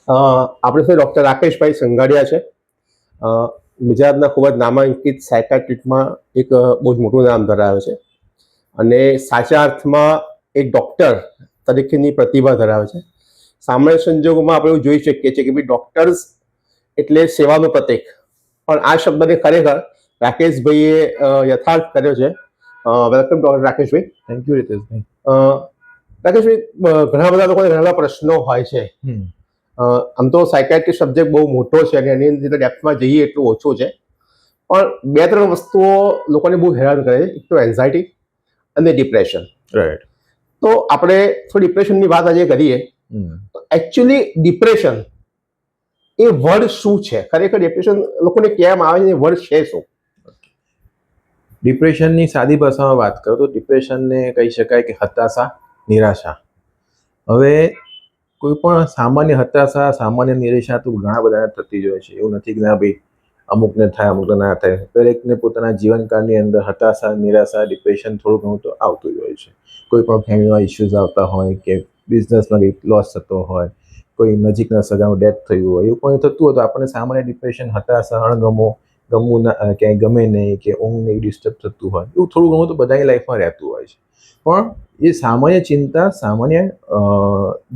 આપણે sir doctor રાકેશભાઈ સંઘાડિયા છે. ગુજરાતના ખૂબ જ નામાંકિત સાયકાટ્રિસ્ટમાં એક બહુ જ મોટું નામ ધરાવે છે અને સાચા અર્થમાં એક ડૉક્ટર તરીકેની પ્રતિભા ધરાવે છે. સામાન્ય સંજોગોમાં આપણે એવું જોઈ શકીએ છીએ કે ભાઈ ડૉક્ટર્સ એટલે સેવાનું પ્રતીક, પણ આ શબ્દને ખરેખર રાકેશભાઈએ યથાર્થ કર્યો છે. Welcome doctor Rakeshbhai. Thank you Riteshbhai. Rakeshbhai, ઘણા બધા લોકોને ઘણા બધા પ્રશ્નો હોય છે. આમ તો સાયકાટ્રી સબ્જેક્ટ બહુ મોટો છે અને એની અંદર ડેપ્થમાં જઈએ એટલું ઓછું છે, પણ બે ત્રણ વસ્તુઓ લોકોને બહુ હેરાન કરે છે. એક તો એન્ઝાયટી અને ડિપ્રેશન. રાઈટ. તો આપણે થોડી ડિપ્રેશનની વાત આજે કરીએ. એકચ્યુઅલી ડિપ્રેશન એ વર્ડ શું છે? ખરેખર ડિપ્રેશન લોકોને કેમ આવે છે? વર્ડ છે શું? ડિપ્રેશનની સાદી ભાષામાં વાત કરો તો ડિપ્રેશનને કહી શકાય કે હતાશા, નિરાશા. હવે કોઈ પણ સામાન્ય હતાશા, સામાન્ય નિરાશા તો ઘણા બધાને થતી જ હોય છે. એવું નથી કે ના ભાઈ અમુકને થાય, અમુકને ના થાય. દરેકને પોતાના જીવનકાળની અંદર હતાશા, નિરાશા, ડિપ્રેશન થોડું ઘણું તો આવતું જ હોય છે. કોઈ પણ ફેમિલીમાં ઇસ્યુઝ આવતા હોય કે બિઝનેસમાં લોસ થતો હોય, કોઈ નજીકના સગાનું ડેથ થયું હોય, એવું પણ થતું હોય તો આપણને સામાન્ય ડિપ્રેશન, હતાશા, અણગમો, ગમવું ના, ક્યાંય ગમે નહીં, કે ઊંઘ નહીં ડિસ્ટર્બ થતું હોય, એવું થોડું ઘણું તો બધાની લાઈફમાં રહેતું હોય છે. પણ એ સામાન્ય ચિંતા, સામાન્ય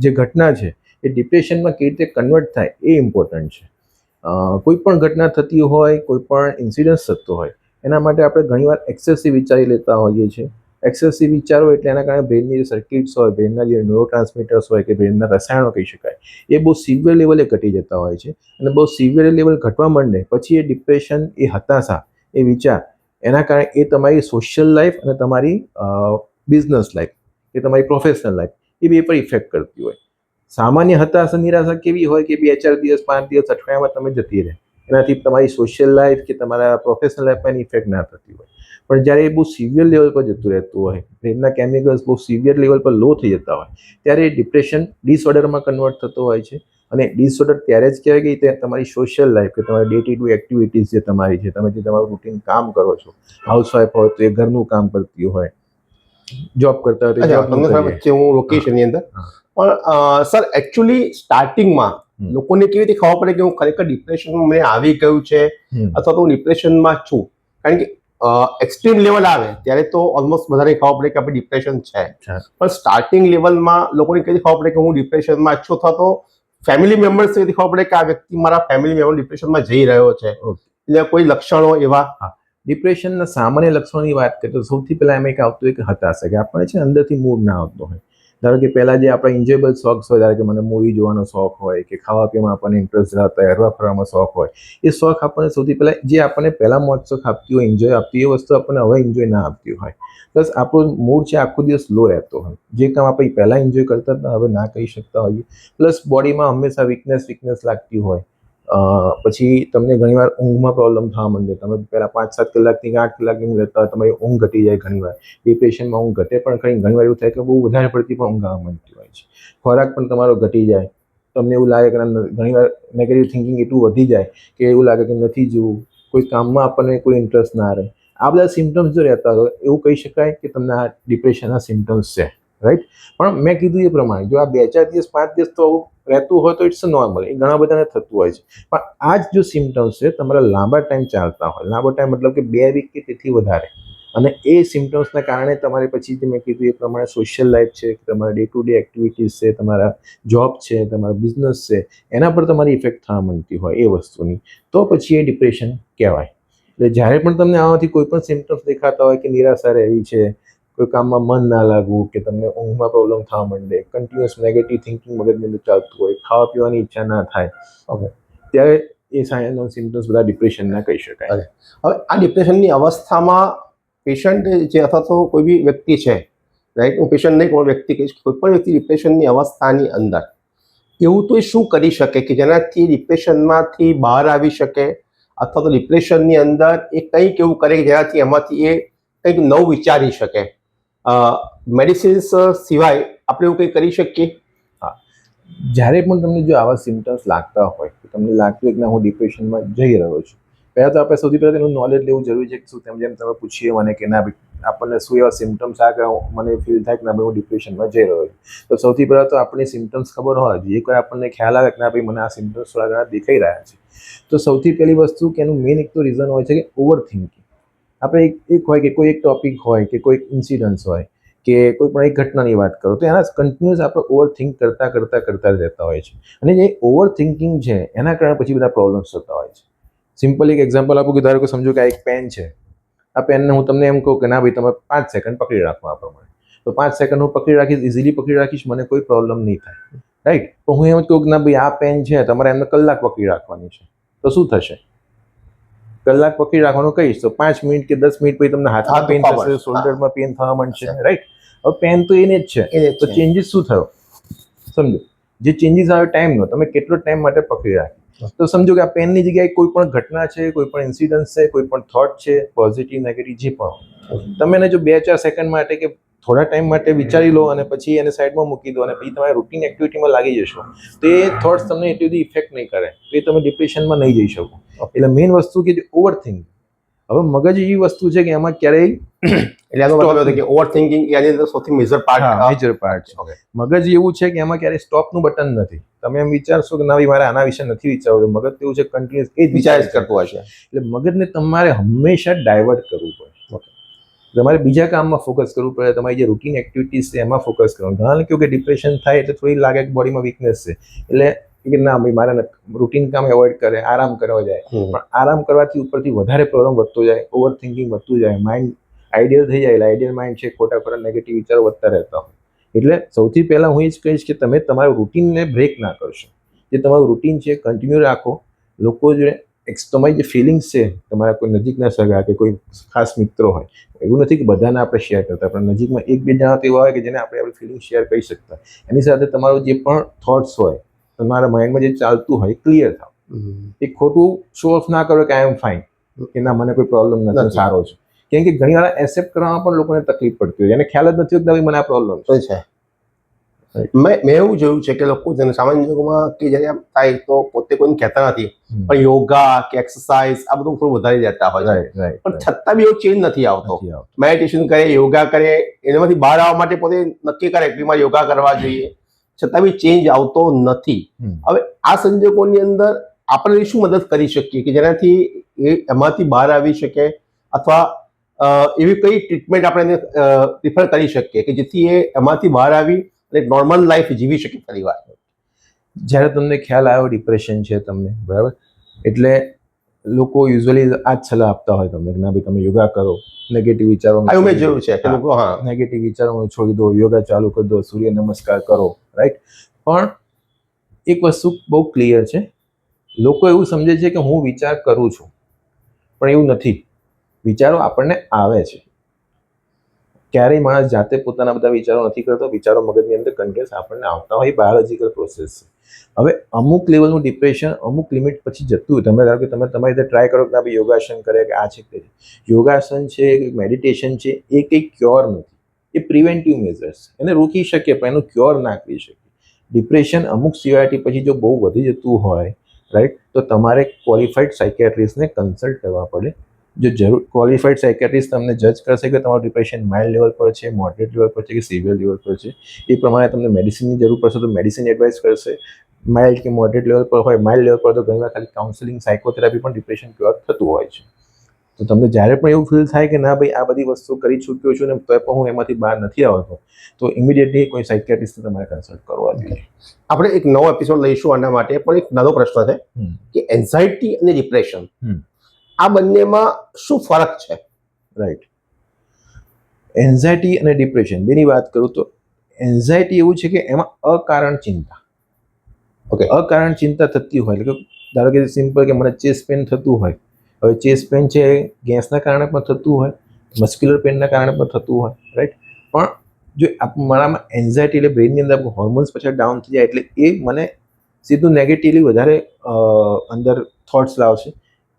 જે ઘટના છે એ ડિપ્રેશનમાં કેવી રીતે કન્વર્ટ થાય એ ઇમ્પોર્ટન્ટ છે. કોઈ પણ ઘટના થતી હોય, કોઈ પણ ઇન્સિડન્સ થતો હોય, એના માટે આપણે ઘણીવાર એક્સેસિવ વિચારી લેતા હોઈએ છીએ. એક્સેસિવ વિચારો એટલે એના કારણે બ્રેનની જે સર્કિટ્સ હોય, બ્રેનના જે ન્યુરો ટ્રાન્સમીટર્સ હોય કે બ્રેનના રસાયણો કહી શકાય, એ બહુ સિવિયર લેવલે ઘટી જતા હોય છે. અને બહુ સિવિયર લેવલ ઘટવા માંડે પછી એ ડિપ્રેશન, એ હતાશા, એ વિચાર, એના કારણે એ તમારી સોશિયલ લાઈફ અને તમારી બિઝનેસ લાઈફ કે તમારી પ્રોફેશનલ લાઈફ એ બે પર ઇફેક્ટ કરતી હોય. સામાન્ય હતાશા, નિરાશા કેવી હોય કે 2-4 દિવસ, 5 દિવસ, અઠવાડિયામાં તમે જતી રહે, એનાથી તમારી સોશિયલ લાઈફ કે તમારા પ્રોફેશનલ લાઈફમાં એની ઇફેક્ટ ના થતી હોય. પણ જ્યારે એ બહુ સિવિયર લેવલ પર જતું રહેતું હોય, બ્રેનના કેમિકલ્સ બહુ સિવિયર લેવલ પર લો થઈ જતા હોય, ત્યારે એ ડિપ્રેશન ડિસઓર્ડરમાં કન્વર્ટ થતો હોય છે. અને ડિસઓર્ડર ત્યારે જ કહેવાય કે તમારી સોશિયલ લાઈફ કે તમારી ડે ટુ ડે એક્ટિવિટીઝ જે તમારી છે, તમે જે તમારું રૂટીન કામ કરો છો, હાઉસવાઈફ હોય તો એ ઘરનું કામ કરતી હોય, જોબ કરતા હોય તો વચ્ચે હું લોકેશનની અંદર પણ સર એકચ્યુઅલી સ્ટાર્ટિંગમાં લોકોને કેવી રીતે ખબર પડે કે હું ખરેખર ડિપ્રેશનમાં મને આવી ગયું છે અથવા તો હું ડિપ્રેશનમાં છું? કારણ કે એક્સ્ટ્રીમ લેવલ આવે ત્યારે તો ઓલમોસ્ટ બધાને ખબર પડે કે આપણે ડિપ્રેશન છે, પણ સ્ટાર્ટિંગ લેવલમાં લોકોને કેવી ખબર પડે કે હું ડિપ્રેશનમાં છું, અથવા તો ફેમિલી મેમ્બર્સ કેવી ખબર પડે કે આ વ્યક્તિ મારા ફેમિલી મેમ્બર ડિપ્રેશનમાં જઈ રહ્યો છે? એટલે કોઈ લક્ષણો એવા? ડિપ્રેશનના સામાન્ય લક્ષણોની વાત કરીએ તો સૌથી પહેલાં એમ એક આવતું હોય કે હતાશા, કે આપણે છે અંદરથી મૂડ ના આવતો હોય. ધારો કે પહેલાં જે આપણા એન્જોયેબલ શોખ હોય, ધારો કે મને મૂવી જોવાનો શોખ હોય કે ખાવા પીવામાં આપણને ઇન્ટરેસ્ટ ધરાવતા હોય, હરવા ફરવામાં શોખ હોય, એ શોખ આપણને સૌથી પહેલાં જે આપણને પહેલાં મોજ આપતી હોય, એન્જોય આપતી હોય, એ વસ્તુ આપણને હવે એન્જોય ના આપતી હોય. પ્લસ આપણો મૂડ છે આખો દિવસ લો રહેતો હોય. જે કામ આપણે પહેલાં એન્જોય કરતા હતા હવે ના કરી શકતા હોઈએ. પ્લસ બોડીમાં હંમેશા વીકનેસ લાગતી હોય. પછી તમને ઘણીવાર ઊંઘમાં પ્રોબ્લેમ થવા માંડે. તમે પહેલાં 5-7 કલાકથી 8 કલાકની ઊંઘ લેતા હોય, તમારી ઊંઘ ઘટી જાય ઘણીવાર. ડિપ્રેશનમાં ઊંઘ ઘટે પણ ખરી, ઘણીવાર એવું થાય કે બહુ વધારે પડતી પણ ઊંઘ આવવા માંડતી હોય છે. ખોરાક પણ તમારો ઘટી જાય. તમને એવું લાગે કે ઘણીવાર નેગેટિવ થિંકિંગ એટલું વધી જાય કે એવું લાગે કે નથી જવું, કોઈ કામમાં આપણને કોઈ ઇન્ટરેસ્ટ ના રહે. આ બધા સિમ્ટમ્સ જો રહેતા હોય એવું કહી શકાય કે તમને આ ડિપ્રેશનના સિમ્ટમ્સ છે, રાઈટ. પણ મેં કીધું એ પ્રમાણે જો આ 2-4 દિવસ, 5 દિવસ તો આવું રહેતું હોય તો ઇટ્સ નોર્મલ, એ ઘણા બધાને થતું હોય છે. પણ આ જ જો સિમ્ટમ્સ છે તમારા લાંબા ટાઈમ ચાલતા હોય, લાંબા ટાઈમ મતલબ કે 2 વીક કે તેથી વધારે, અને એ સિમ્ટમ્સના કારણે તમારે પછી જે મેં કીધું એ પ્રમાણે સોશિયલ લાઈફ છે, તમારા ડે ટુ ડે એક્ટિવિટીઝ છે, તમારા જોબ છે, તમારા બિઝનેસ છે, એના પર તમારી ઇફેક્ટ થવા માંડતી હોય એ વસ્તુની, તો પછી એ ડિપ્રેશન કહેવાય. એટલે જ્યારે પણ તમને આમાંથી કોઈ પણ સિમ્ટમ્સ દેખાતા હોય કે નિરાશા રહેવી છે, કોઈ કામમાં મન ના લાગવું, કે તમને ઊંઘમાં પ્રોબ્લેમ થવા માંડે, કન્ટિન્યુઅસ નેગેટિવ થિંકિંગ મગજની અંદર ચાલતું હોય, ખાવા પીવાની ઈચ્છા ના થાય, ઓકે, ત્યારે એ સાઇન સિમ્ટમ્સ બધા ડિપ્રેશનના કહી શકાય. હવે આ ડિપ્રેશનની અવસ્થામાં પેશન્ટ જે અથવા તો કોઈ બી વ્યક્તિ છે, રાઈટ, હું પેશન્ટ નહીં, કોઈ વ્યક્તિ કહીશ, કોઈ પણ વ્યક્તિ ડિપ્રેશનની અવસ્થાની અંદર એવું તો એ શું કરી શકે કે જેનાથી ડિપ્રેશનમાંથી બહાર આવી શકે, અથવા તો ડિપ્રેશનની અંદર એ કંઈક એવું કરે કે જેનાથી એમાંથી એ કંઈક નવું વિચારી શકે? મેડિસિન્સ સિવાય આપણે એવું કંઈ કરી શકીએ? હા, જ્યારે પણ તમને જો આવા સિમ્ટમ્સ લાગતા હોય, તમને લાગતું હોય કે ના હું ડિપ્રેશનમાં જઈ રહ્યો છું, પહેલાં તો આપણે સૌથી પહેલાં તેનું નોલેજ લેવું જરૂરી છે કે શું, જેમ તમે પૂછીએ મને કે ના આપણને શું એવા સિમ્ટમ્સ આ કે મને ફીલ થાય કે ના ભાઈ હું ડિપ્રેશનમાં જઈ રહ્યો છું, તો સૌથી પહેલાં તો આપણને સિમ્ટમ્સ ખબર હોય જોઈએ. કોઈ આપણને ખ્યાલ આવે કે ના ભાઈ મને આ સિમ્ટમ્સ થોડા ઘણા દેખાઈ રહ્યા છે, તો સૌથી પહેલી વસ્તુ કે એનું મેઇન એક તો રીઝન હોય છે કે ઓવર થિંકિંગ. આપણે એક હોય કે કોઈ એક ટોપિક હોય કે કોઈ ઇન્સિડન્સ હોય કે કોઈ પણ એક ઘટનાની વાત કરો તો એના કન્ટિન્યુઅસ આપણે ઓવર થિંક કરતા રહેતા હોય છે. અને જે ઓવર થિંકિંગ છે એના કારણે પછી બધા પ્રોબ્લેમ્સ થતા હોય છે. સિમ્પલ એક એક્ઝામ્પલ આપું કે ધારો કે સમજો કે આ એક પેન છે, આ પેનને હું તમને એમ કહું કે ના ભાઈ તમે 5 સેકન્ડ પકડી રાખો આ પ્રમાણે, તો 5 સેકન્ડ હું પકડી રાખીશ, ઇઝીલી પકડી રાખીશ, મને કોઈ પ્રોબ્લેમ નહીં થાય, રાઈટ. તો હું એમ જ કહું કે ના ભાઈ આ પેન છે તમારે એમને કલાક પકડી રાખવાની છે, તો શું થશે? કલાક પકડી રાખવાનું કહીશ તો 5 મિનિટ કે 10 મિનિટ પછી તમને હાથમાં પેન થશે, શોલ્ડરમાં પેન થવા માંડશે, રાઈટ. હવે પેન તો એને જ છે, તો ચેન્જીસ શું થયો સમજો. જે ચેન્જીસ આવે ટાઈમનો, તમે કેટલો ટાઈમ માટે પકડી રાખી. તો સમજો કે આ પેનની જગ્યાએ કોઈ પણ ઘટના છે, કોઈ પણ ઇન્સિડન્સ છે, કોઈ પણ થોટ છે, પોઝિટિવ નેગેટિવ જે પણ, તમે એને જો 2-4 સેકન્ડ માટે કે થોડા ટાઈમ માટે વિચારી લો અને પછી એને સાઈડમાં મૂકી દો અને પછી તમારે રૂટીન એક્ટિવિટીમાં લાગી જશો, તો એ થોટ્સ તમને એટલી બધી ઇફેક્ટ નહીં કરે, તો એ તમે ડિપ્રેશનમાં નહીં જઈ શકો. એટલે મેઇન વસ્તુ કે જે ઓવર થિંક. હવે મગજ એવી વસ્તુ છે કે એમાં ક્યારેય એટલે આનો મતલબ એ કે ઓવર થિંકિંગ એની અંદર સૌથી મેજર પાર્ટ છે. મગજ એવું છે કે એમાં ક્યારેય સ્ટોપનું બટન નથી. તમે એમ વિચારશો કે ના ભાઈ મારે આના વિશે નથી વિચારવું, મગજ એવું છે કન્ટિન્યુઅસ એ જ વિચાર કરતું હોય છે. એટલે મગજને તમારે હંમેશા ડાયવર્ટ કરવું પડે. તમારે બીજા કામમાં ફોકસ કરવું પડે, તમારી જે રૂટીન એક્ટિવિટીઝ છે એમાં ફોકસ કરવાનું. ઘણા કેવું કે ડિપ્રેશન થાય એટલે થોડી લાગે કે બોડીમાં વીકનેસ છે, એટલે કે ના ભાઈ મારે રૂટીન કામ એવોઇડ કરે, આરામ કરવા જાય. પણ આરામ કરવાથી ઉપરથી વધારે પ્રોબ્લેમ વધતો જાય, ઓવર થિંકિંગ વધતું જાય, માઇન્ડ આઈડિયલ થઈ જાય. એટલે આઈડિયલ માઇન્ડ છે, ખોટા ખોટા નેગેટિવ વિચારો વધતા રહેતા હોય. એટલે સૌથી પહેલાં હું એ જ કહીશ કે તમે તમારું રૂટીનને બ્રેક ના કરશો. જે તમારું રૂટીન છે કન્ટિન્યુ રાખો. લોકો જોડે તમારી જે ફિલિંગ્સ છે, તમારા કોઈ નજીકના સગા કે કોઈ ખાસ મિત્રો હોય, એવું નથી કે બધાને આપણે શેર કરતા, પણ નજીકમાં એક બે જણા તો એવા હોય કે જેને આપણે આપણી ફિલિંગ શેર કરી શકતા. એની સાથે તમારું જે પણ થોટ્સ હોય, તમારા માઇન્ડમાં જે ચાલતું હોય ક્લિયર થાવ. એક ખોટું શો ઓફ ના કરો કે આઈ એમ ફાઇન, કે ના મને કોઈ પ્રોબ્લેમ નથી, સારો છે. કેમ કે ઘણી વાર એક્સેપ્ટ કરવામાં પણ લોકોને તકલીફ પડતી હોય, એને ખ્યાલ જ નથી હોતો કે મને આ પ્રોબ્લેમ છે. મેં એવું જોયું છે કે લોકો સામાન્ય જીવનમાં કે જ્યારે આમ થાય તો પોતે કોઈને કહેતા નથી, પણ યોગા કે એક્સરસાઇઝ આ બધું થોડું વધારી દેતા હોય છે, પણ છતાં બી એવો ચેન્જ નથી આવતો. મેડિટેશન કરે, યોગા કરે, એનામાંથી બહાર આવવા માટે પોતે નક્કી કરે કે મારે યોગા કરવા જોઈએ, છતાં બી ચેન્જ આવતો નથી. હવે આ સંજોગોની અંદર આપણે શું મદદ કરી શકીએ કે જેનાથી એમાંથી બહાર આવી શકે, અથવા એવી કઈ ટ્રીટમેન્ટ આપણે પ્રિફર કરી શકીએ કે જેથી એ એમાંથી બહાર આવી અને નોર્મલ લાઈફ જીવી શકે ફરી વાર? જ્યારે તમને ખ્યાલ આવ્યો ડિપ્રેશન છે તમને, બરાબર, એટલે લોકો યુઝ્યુઅલી આ જ સલાહ આપતા હોય તમને કે ના ભાઈ તમે યોગા કરો, નેગેટિવ વિચારો મેં જોયું છે કે લોકો નેગેટિવ વિચારો છોડી દો, યોગા ચાલુ કરી દો, સૂર્ય નમસ્કાર કરો, રાઈટ. પણ એક વસ્તુ બહુ ક્લિયર છે, લોકો એવું સમજે છે કે હું વિચાર કરું છું, પણ એવું નથી. વિચારો આપણને આવે છે. ક્યારેય માણસ જાતે પોતાના બધા વિચારો નથી કરતો, વિચારો મગજની અંદર કન્ટિન્યુઅસ આપણને આવતા હોય, બાયોલોજીકલ પ્રોસેસ છે. હવે અમુક લેવલનું ડિપ્રેશન અમુક લિમિટ પછી જતું હોય. તમે ધારો કે તમે તમારી રીતે ટ્રાય કરો કે ભાઈ યોગાસન કરે કે આ છે કે યોગાસન છે, મેડિટેશન છે, એ કંઈ ક્યોર નથી, એ પ્રિવેન્ટિવ મેઝર્સ છે. એને રોકી શકીએ પણ એનું ક્યોર ના કરી શકીએ. ડિપ્રેશન અમુક સિવિયરિટી પછી જો બહુ વધી જતું હોય, રાઈટ, તો તમારે ક્વોલિફાઈડ સાયકેટ્રિસ્ટને કન્સલ્ટ કરવા પડે. જો જરૂર ક્વોલિફાઈડ સાયકેટ્રિસ્ટ તમને જજ કરશે કે તમારું ડિપ્રેશન માઇલ્ડ લેવલ પર છે, મોડરેટ લેવલ પર છે કે સિવિયર લેવલ પર છે, એ પ્રમાણે તમને મેડિસિનની જરૂર પડશે તો મેડિસિન એડવાઇસ કરશે. માઇલ્ડ કે મોડરેટ લેવલ પર હોય, માઇલ્ડ લેવલ પર તો ઘણીવાર ખાલી કાઉન્સેલિંગ, સાયકોથેરાપી પણ ડિપ્રેશન ક્યોર થતું હોય છે. તો તમને જ્યારે પણ એવું ફીલ થાય કે ના ભાઈ આ બધી વસ્તુ કરી ચૂક્યો છું ને તો પણ હું એમાંથી બહાર નથી આવતો, તો ઇમિડિયેટલી કોઈ સાયકેટ્રિસ્ટને તમારે કન્સલ્ટ કરવા જોઈએ. આપણે એક નવો એપિસોડ લઈશું આના માટે, પણ એક નાનો પ્રશ્ન છે કે એન્ઝાયટી અને ડિપ્રેશન આ બંનેમાં શું ફરક છે? રાઈટ. એન્ઝાયટી અને ડિપ્રેશન બેની વાત કરું તો એન્ઝાયટી એવું છે કે એમાં અકારણ ચિંતા, અકારણ ચિંતા થતી હોય. એટલે કે ધારો કે સિમ્પલ કે મને ચેસ્ટ પેન થતું હોય, હવે ચેસ્ટ પેન છે ગેસના કારણે પણ થતું હોય, મસ્ક્યુલર પેનના કારણે પણ થતું હોય, રાઈટ. પણ જો મારામાં એન્ઝાયટી એટલે બ્રેનની અંદર હોર્મોન્સ પછી ડાઉન થઈ જાય એટલે એ મને સીધું નેગેટિવલી વધારે અંદર થોટ્સ લાવશે.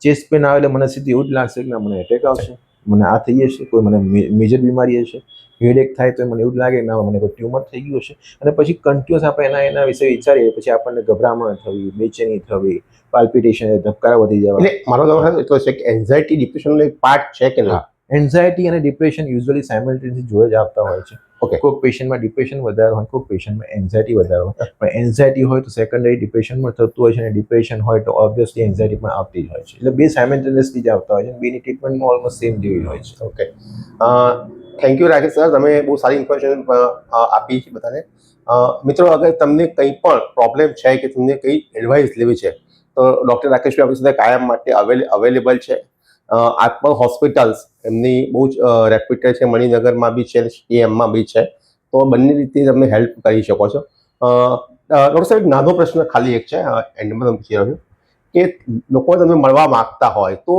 ચેસ્ટ પેન આવે એટલે મને સીધું એવું જ લાગશે કે ના મને એટેક આવશે, મને આ થઈ જશે, કોઈ મને મેજર બીમારી હશે. હેડેક થાય તો મને એવું જ લાગે કે ના મને કોઈ ટ્યુમર થઈ ગયું હશે. અને પછી કન્ટિન્યુઅસ આપણે એના વિશે વિચારીએ, પછી આપણને ગભરામણ થવી, બેચેની થવી, પાલ્પિટેશન, ધબકારા વધી જવા. એટલે મારો એટલો છે કે એન્ઝાયટી ડિપ્રેશનનો એક પાર્ટ છે કે ના? એન્ઝાયટી અને ડિપ્રેશન યુઝ્યુઅલી સાયમલ્ટેનિયસલી જોડે જ આવતા હોય છે. Okay. કોઈક પેશન્ટમાં ડિપ્રેશન વધારે હોય, કોઈક પેશન્ટમાં એન્ઝાયટી વધારે હોય. પણ એન્ઝાયટી હોય તો સેકન્ડરી ડિપ્રેશનમાં થતું હોય છે અને ડિપ્રેશન હોય તો ઓબ્વિયસલી એન્ઝાયટી પણ આવતી જ હોય છે. એટલે બે સાયમલ્ટેનિયસલી જ આવતા હોય છે. બેની ટ્રીટમેન્ટમાં ઓલમોસ્ટ સેમ જેવી હોય છે. Okay, thank you Rakesh sir, તમે બહુ સારી ઇન્ફોર્મેશન આપી છે બધાને. મિત્રો, અગર તમને કંઈ પણ પ્રોબ્લેમ છે કે તમને કંઈ એડવાઇસ લેવી છે તો ડૉક્ટર રાકેશભાઈ આપણી સાથે કાયમ માટે અવેલેબલ છે. આત્મા હોસ્પિટલ્સ એમની બહુ જ રેપ્યુટેડ છે, મણિનગરમાં બી છે, સીએમમાં બી છે, તો બંને રીતે તમે હેલ્પ કરી શકો છો. ડૉક્ટર સાહેબ, એક નાનો પ્રશ્ન ખાલી એક છે, એન્ડમાં તમે પૂછી રહ્યો છું કે લોકો તમે મળવા માંગતા હોય તો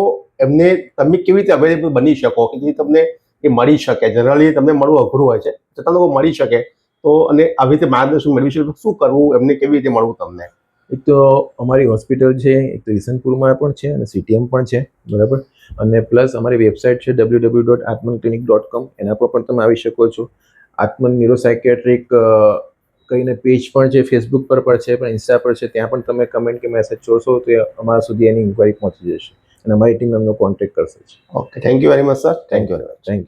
એમને તમે કેવી રીતે અવેલેબલ બની શકો કે જેથી તમને એ મળી શકે. જનરલી તમને મળવું અઘરું હોય છે, છતાં લોકો મળી શકે તો, અને આવી રીતે માર્ગદર્શન મેળવી શકે તો શું કરવું, એમને કેવી રીતે મળવું તમને? એક તો અમારી હોસ્પિટલ છે, એક તો ઈસનપુરમાં પણ છે અને સીટીએમ પણ છે, બરાબર. અને પ્લસ અમારી વેબસાઇટ છે www.atmanclinic.com, એના પર પણ તમે આવી શકો છો. આત્મન ન્યુરોસાઇકેટ્રિક કહીને પેજ પણ છે, ફેસબુક પર પણ છે, પણ ઇન્સ્ટા પર છે. ત્યાં પણ તમે કમેન્ટ કે મેસેજ છોડશો તો અમારા સુધી એની ઇન્ક્વાયરી પહોંચી જશે અને અમારી ટીમ એમનો કોન્ટેક્ટ કરશે. Okay, thank you very much sir, thank you very much. Thank you.